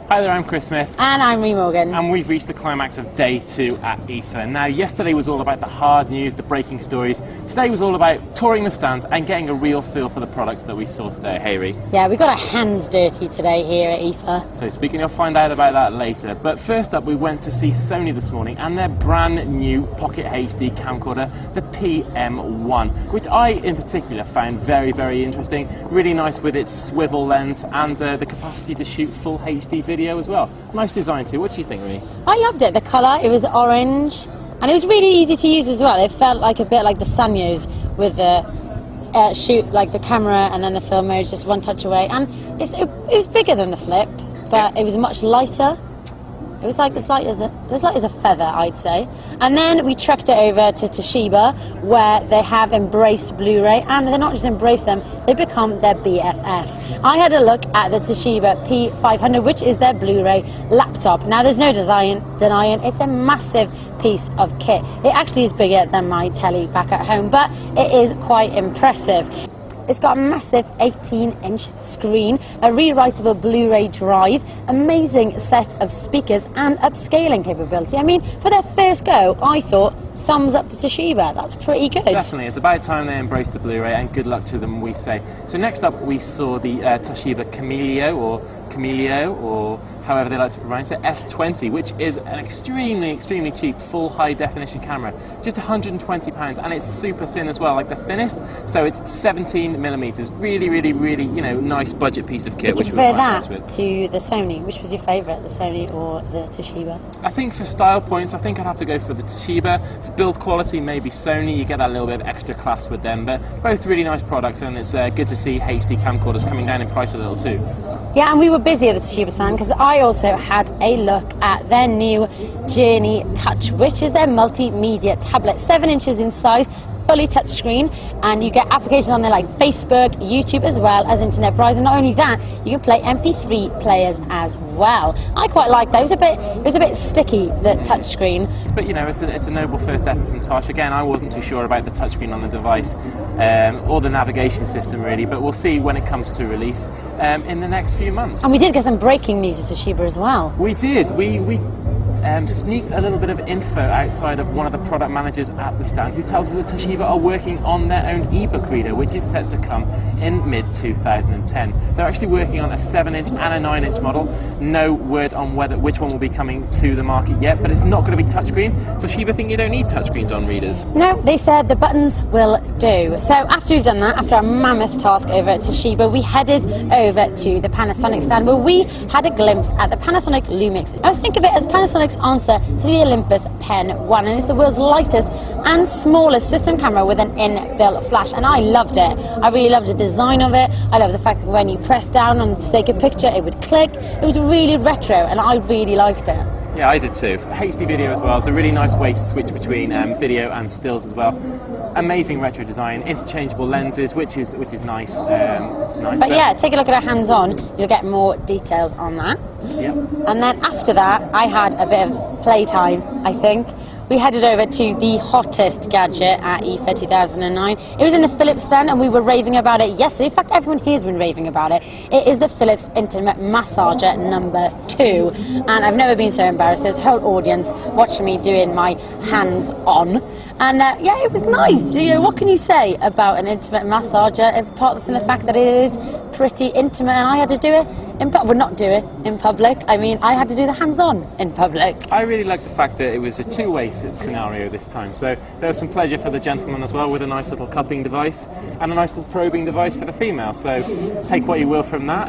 Hi there, I'm Chris Smith. And I'm Ree Morgan. And we've reached the climax of day 2 at IFA. Now, yesterday was all about the hard news, the breaking stories. Today was all about touring the stands and getting a real feel for the products that we saw today. Hey, Ree. Yeah, we got our hands dirty today here at IFA. So speaking, you'll find out about that later. But first up, we went to see Sony this morning and their brand new Pocket HD camcorder, the PM1, which I in particular found very, very interesting. Really nice with its swivel lens and the capacity to shoot full HD video as well. Nice design too. What do you think, Ree? I loved it. The colour, it was orange, and it was really easy to use as well. It felt like a bit like the Sanyos with the shoot, like the camera and then the film mode, just one touch away. And it was bigger than the Flip, but it was much lighter. It was like as light as a feather, I'd say. And then we trekked it over to Toshiba, where they have embraced Blu-ray, and they're not just embraced them, they've become their BFF. I had a look at the Toshiba P500, which is their Blu-ray laptop. Now, there's no denying it's a massive piece of kit. It actually is bigger than my telly back at home, but it is quite impressive. It's got a massive 18-inch screen, a rewritable Blu-ray drive, amazing set of speakers and upscaling capability. I mean, for their first go, I thought thumbs up to Toshiba. That's pretty good. Definitely. It's about time they embraced the Blu-ray, and good luck to them, we say. So next up, we saw the Toshiba Camilio, or however they like to pronounce it, S20, which is an extremely cheap full high definition camera, just £120, and it's super thin as well, like the thinnest. So it's 17mm, really, nice budget piece of kit. Would you prefer that to the Sony? Which was your favourite, the Sony or the Toshiba? I think for style points, I think I'd have to go for the Toshiba. For build quality, maybe Sony. You get that little bit of extra class with them, but both really nice products, and it's good to see HD camcorders coming down in price a little too. Yeah, and we were busy at the Toshiba stand because I also had a look at their new Journey Touch, which is their multimedia tablet, 7 inches in size, fully touchscreen, and you get applications on there like Facebook, YouTube, as well as internet browsing. Not only that, you can play MP3 players as well. I quite like that. It was a bit sticky, the touchscreen. But it's a noble first effort from Tosh. Again, I wasn't too sure about the touchscreen on the device or the navigation system really, but we'll see when it comes to release in the next few months. And we did get some breaking news at Toshiba as well. We did. We sneaked a little bit of info outside of one of the product managers at the stand, who tells us that Toshiba are working on their own ebook reader, which is set to come in mid-2010. They're actually working on a 7-inch and a 9-inch model. No word on which one will be coming to the market yet, but it's not going to be touchscreen. Toshiba think you don't need touchscreens on readers. No, they said the buttons will do. So after we've done that, after our mammoth task over at Toshiba, we headed over to the Panasonic stand, where we had a glimpse at the Panasonic Lumix. I think of it as Panasonic's answer to the Olympus Pen 1, and it's the world's lightest and smallest system camera with an inbuilt flash, and I loved it. I really loved the design of it. I love the fact that when you press down on to take a picture, it would click. It was really retro, and I really liked it. Yeah, I did too. For HD video as well, it's a really nice way to switch between video and stills as well. Amazing retro design, interchangeable lenses, which is nice. But yeah, take a look at our hands-on. You'll get more details on that. Yep. And then after that, I had a bit of playtime, I think. We headed over to the hottest gadget at IFA 2009. It was in the Philips stand, and we were raving about it yesterday. In fact, everyone here has been raving about it. It is the Philips Intimate Massager number 2. And I've never been so embarrassed. There's a whole audience watching me doing my hands-on. And yeah, it was nice. What can you say about an intimate massager, apart from the fact that it is pretty intimate, and I had to do it not do it in public. I mean, I had to do the hands-on in public. I really like the fact that it was a two-way scenario this time. So there was some pleasure for the gentleman as well, with a nice little cupping device and a nice little probing device for the female. So take what you will from that.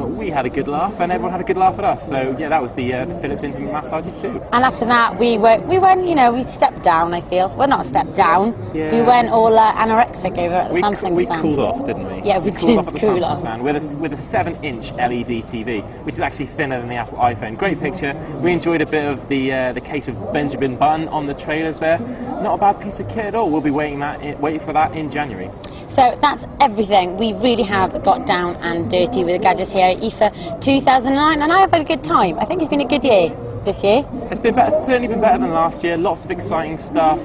We had a good laugh, and everyone had a good laugh at us. So yeah, that was the Philips Intimate Massager too. And after that, we went. We stepped down. I feel. Well, not stepped down. Yeah. We went all anorexic over at the Samsung stand. We cooled off, didn't we? Yeah, we cooled off at the Samsung stand with a 7-inch LED TV, which is actually thinner than the Apple iPhone. Great picture. We enjoyed a bit of the case of Benjamin Button on the trailers there. Not a bad piece of kit at all. We'll be waiting for that in January. So that's everything. We really have got down and dirty with the gadgets here at IFA 2009, and I have had a good time. I think it's been a good year. this year? It's been better, certainly been better than last year. Lots of exciting stuff,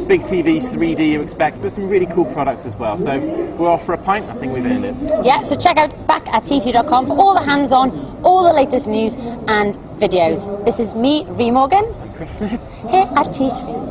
big TVs, 3D you expect, but some really cool products as well. So we're off for a pint. I think we've earned it. Yeah, so check out back@t3.com for all the hands-on, all the latest news and videos. This is me, Ree Morgan, I'm Chris Smith. here at T3.